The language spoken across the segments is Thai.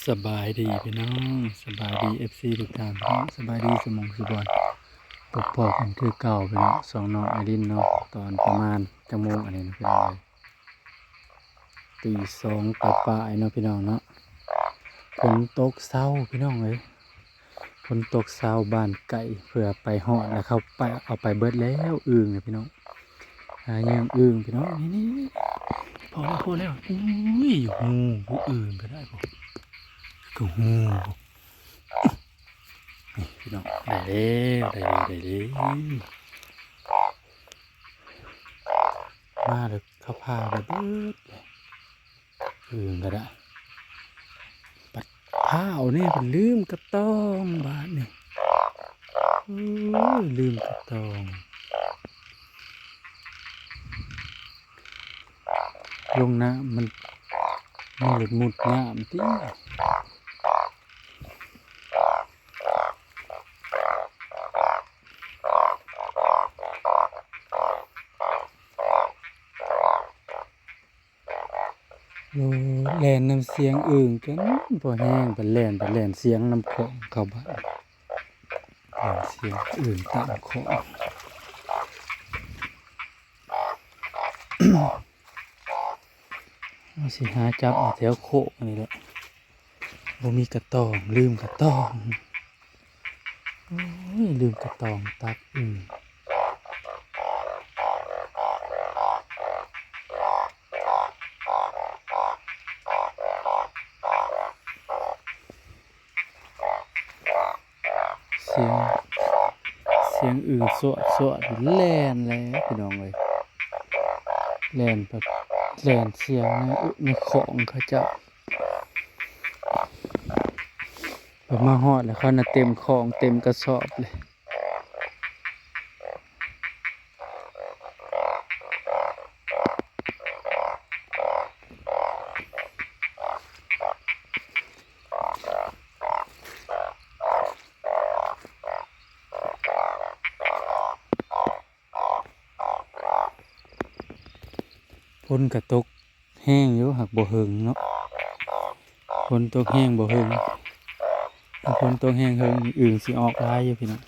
สบายดีพี่น้องสบายดีFCทุกท่านพี่น้องสบายดีสมองสุบอนพบกันคือเก่าพี่น้องสองน้องไอรินเนาะตอนประมาณจังโมงอันนี้นะพี่น้องเลยตีสองปลายๆเนาะพี่น้องเนาะฝนตกเศร้าพี่น้องเลยฝนตกเศร้าบ้านไก่เพื่อไปหอดแล้วเขาไปเอาไปเบิดแล้วอึ่งเนี่ยพี่น้องหาเงี้ยอึ่งพี่น้องนี่พอแล้วอุ้ยอยู่หูผู้อื่นก็ได้ผมก็หูนี่พี่น้องได้แล้วมาเลยเขาพาไปเบิดอื่นก็ได้ปัดผ้านี่เป็นลืมกระตองบาทนี่ลืมกระตองลงน้ำมันหลุดมุดน้ำที่แล่นน้ำเสียงอื่นกันพอแห้งไปแล่นเสียงน้ำของเขาบ้านแล่นเสียงอื่นตามของเอาสิหาจับมาแถวโคกนี่แหละบ่มีกระตองลืมกระตองลืมกระตองตักเสียงอื่นสวดแล่นแล้วพี่น้องเลยแล่นแบบแล่นเสียงในของเขาเจ้าแบบมาฮอดแล้วเขาน่ะเต็มของเต็มกระสอบเลยฝนกระตกแห้งอยู่หักบ่เฮิงเนาะฝนตกแห้งบ่เฮิงถ้าฝนตกแห้งเฮิงอื่นสิออกลายอยู่พี่น้อง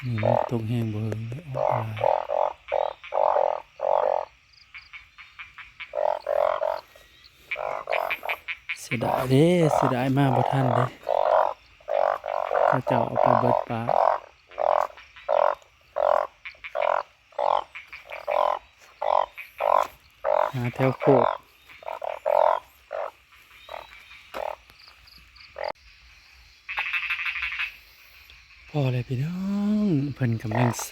นี่มันตกแห้งบ่เฮิงออกลายเสียดายมากบ่ทันเด้เขาเจ้าเอาไปเบิดปลาหาแถวโคกพอเลยพี่น้องเพิ่นกำลังเซ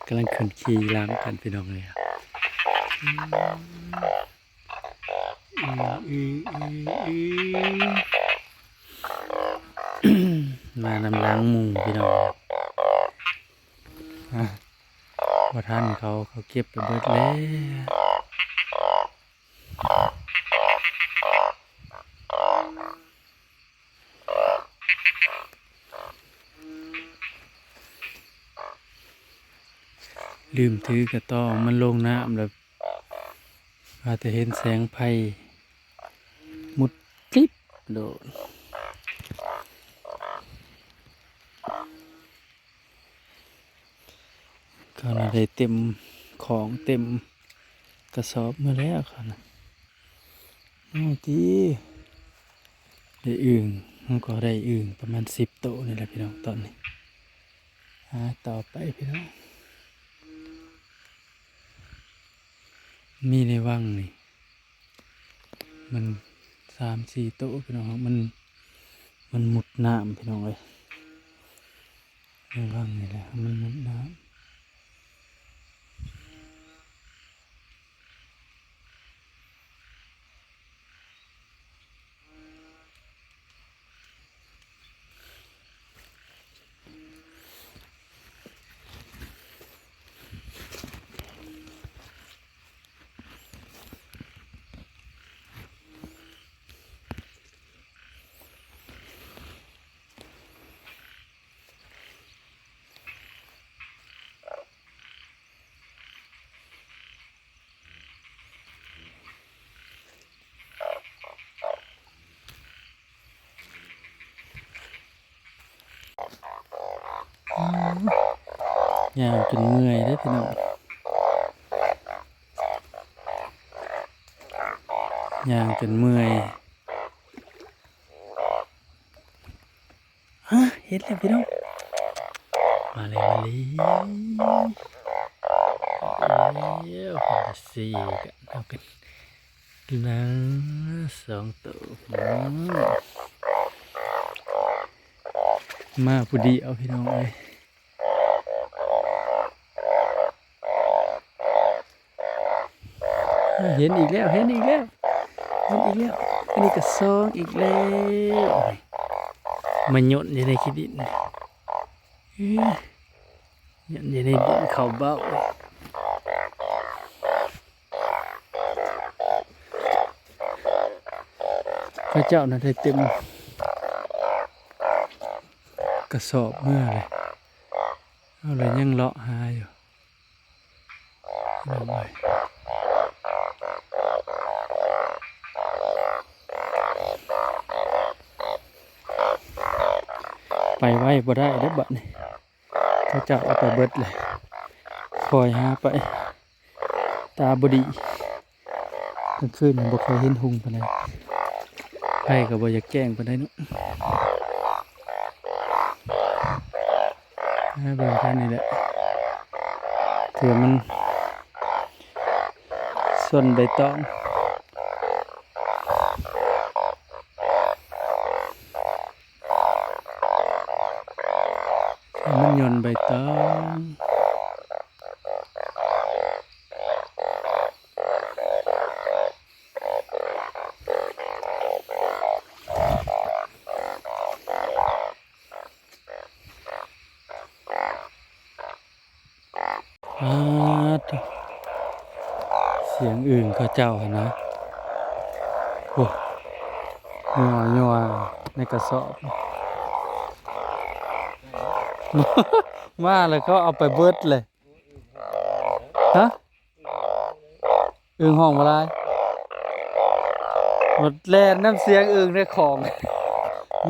กำลังขึ้นขี่ล้างกันพี่น้องเลยมานำล้างมุงพี่น้องว่าท่านเขาเก็บไปเบิดแล้วลืมถือกระตองมันลงน้ำแล้วอาจจะเห็นแสงไฟมุดจิ๊บโดดก็ได้เต็มของเต็มกระสอบมาแล้วค่ะนะที่ได้อึ่งมันก็ได้อึ่งประมาณ10 โตวนี่แหละพี่น้องตอนนี้ต่อไปพี่น้องมีในวังนี่มัน3-4 โตวพี่น้องมันมุดน้ำพี่น้องเลยในวังนี่แหละมันมุดน้ำ ย่างจนเมื่อยเด้อพี่น้องย่างจนเมื่อยฮะเห็นแล้วพี่น้องมาเลยมาแล้วพันสี่กันเอากันลัง2 ตัวมาพอดีเอาพี่น้องเลยเห็นอีกแล้วอันนี้ก็ซองอีกแล้วมันหยดอยู่ในขี้ดินหยดอยู่ในดินเขาเบ้าพระเจ้าน่ะได้เต็มกระสอบเมื่อเลยเอาเลยยังเลาะหาอยู่เอาไว้ไปไว้บ่ได้เด้อบัดนี้พระเจ้าเอาไปเบิดเลยคอยหาไปตาบดีกลางคืนบ่เคยเห็นหุงปานใดไผก็บ่อยากแจ้งปานใดเนาะเบิ่งกันนี่แหละเถื่อมันส่วนใบตองมันยนใบตองเสียงอื่นเขาเจ้านะโอ้ยัวในกระสอบ มาเลยเขาเอาไปเบิดเลยฮะอึ่งห้องอะไรหมดแลนน้ำเสียงอึ่งในของ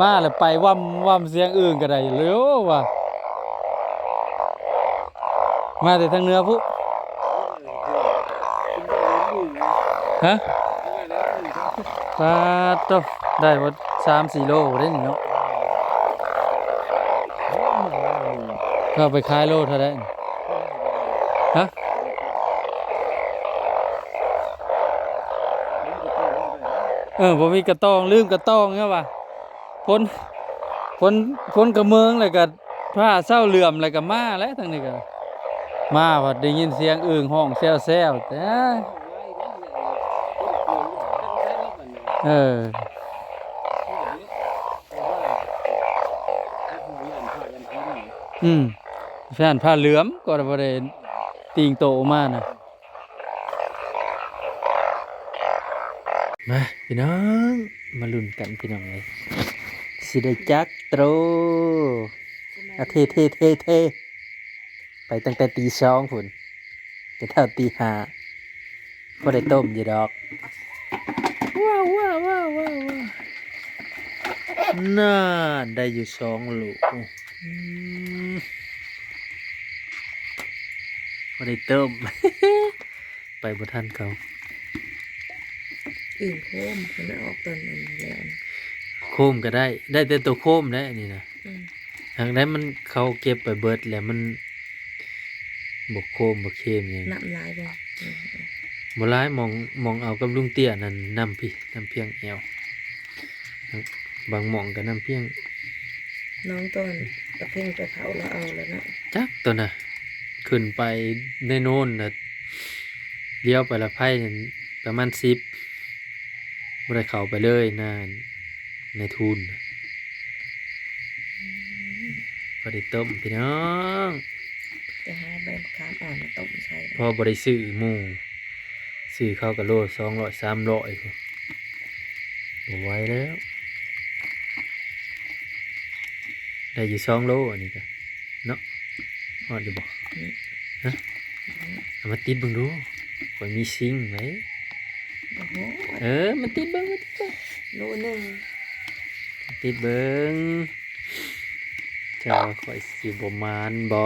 มาเลยไปว่ำเสียงอึ่งก็ได้เร็วว่ะมาแต่ทางเหนือพุฮะปลาโตได้หมด3-4 โลได้นี่เนาะก็ไปขายโลเท่าไหร่ฮะผมมีกระตองลืมกระตองใช่ป่ะพ้นกระเมืองเลยกับผ้าเศร้าเหลื่อมเลยกับมาแล้วทางนี้ก็มาว่าได้ยินเสียงอึ่งห้องแซวแต่แฟนผ้าเหลื่อมก็บ่ได้ติงโตมานะมาพี่น้องมาลุ้นกันพี่น้องเลยสิได้จักโตรเทไปตั้งแต่ตี 2พุ่นจะเท่าตี 5พอได้ต้มอยู่ดอกว้าวน่าได้อยู่2 ลูกพอได้ต้ม ไปบ่ทันเขาอื่นโคมมันออกตอนนั้นแล้วนะโคมก็ได้แต่ตัวโคมได้นี่นะทางนั้นมันเขาเก็บไปเบิดแล้วมันบกโคมบกเข้มอย่าง น้ำลายบ่บ่ร้ายมองเอากับลุงเตี้ยนั่นน้ำเพียงแอวบางหม่องก็น้ำเพียงน้องต้นกระเพ่งไปเผาแล้วเอาแล้วนะจักตัวน่ะขึ้นไปในโน่นน่ะเลี้ยวไปละไพ่ประมาณ10บ่ได้เข้าไปเลยนะในทุนพอได้ต้มพี่น้องจะหาใบมะขามอ่อนมาต้มใส่พอบ่ได้ซื้อหมูซื้อข้าวกะโล200 300บ่ไหวแล้วได้อยู่2 โลอันนี้ก็เนาะฮอดอยู่บ่ฮะเอามาติดเบิ่งดูข่อยมีซิงไหมโอ้โหมันติดเบิ่งโลนึงติดเบิ่งเจ้าข่อยสิบ่มานบ่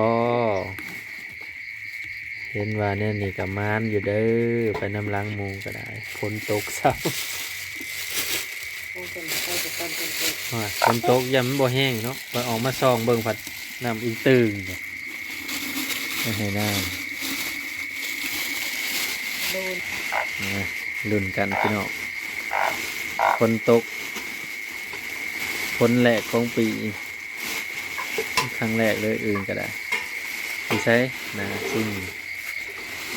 เห็นว่าเนี่ยนี่กับมานอยู่เด้อไปน้ำล้างหมูก็ได้ฝนตกเศร้า คงเป็นไปจะตอนเป็นเด็ก ว่าฝนตกยามมันบ่แห้งเนาะไปออกมาซองเบิ่งผัดน้ำอีกตึงเนี่ยไม่ให้น้ โดน ำนะลุ้นกันพี่น้องฝนตกฝนแรกของปีครั้งแรกเลยอื่นก็ได้พี่ใช้นาซิ่ง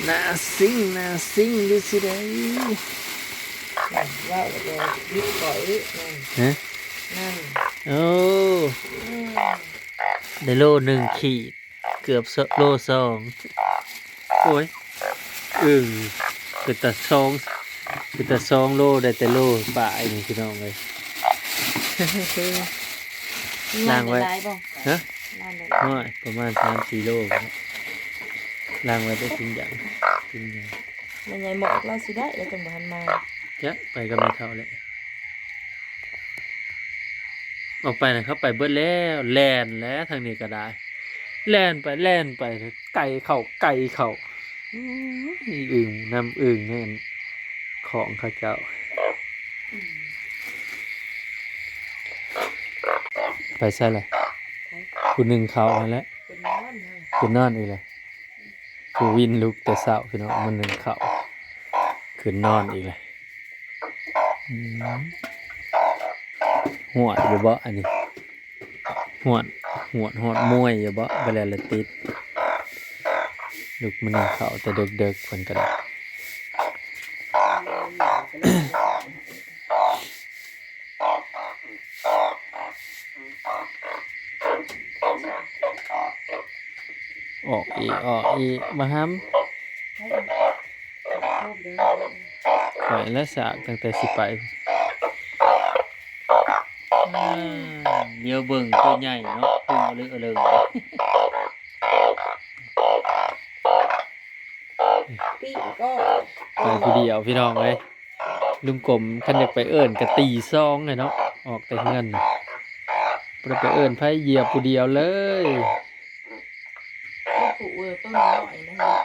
นาซิ่งดูสิได้ ว่าจะยึดก่อยนั่น ฮะ นั่น โอ้ อืม ได้โล1 ขีดเกือบโล 2โอ้ยคือแต่2โลได้แต่โลบ่ายนี่พี่น้องเลย ล้างไว้ ได้บ่ ฮะ ล้างได้ น้อยประมาณ3-4 โลครับล้างไว้ได้กินอย่าง มันใหญ่หมอกเราสิได้แล้วจังบ่ทันมา จะไปกับไม่เท่าเลยออกไปนะเขาไปเบิดแล้วแล่นแล้วทางนี้ก็ได้แล่นไปไก่เข่าอื้ออึ่งน้ำอึ่งนั่นของเข้าเจ้าไปใช่เลยคุณหนึ่งเขามาแล้ว เป็นนอนฮะ คุณนอนอีกเลยคุณวินลุกแต่เช้าพี่น้องมันหนึ่งเขาคืนนอนอีกเลยอืมหัวอยู่บ่อันนี้หัวมวยอยู่บ่เวลาละติดลุกมันหนึ่งเขาแต่เด็กๆเพิ่นก็ได้ออกอีกมาห้ำ ให้ชอบเด้อ ปล่อยและสากตั้งแต่สิไปเดี๋ยวเบิ่งตัวใหญ่เนาะพุ่งเอาเลย ปีก็ ไปผู้เดียวพี่น้องเลยลุงกลมคันอยากไปเอิ้นกะตีซองเลยเนาะออกแต่เงินน่ะบ่ได้ไปเอิ้นไผเหยียบผู้เดียวเลย ผู้เออต้นน้อยนะ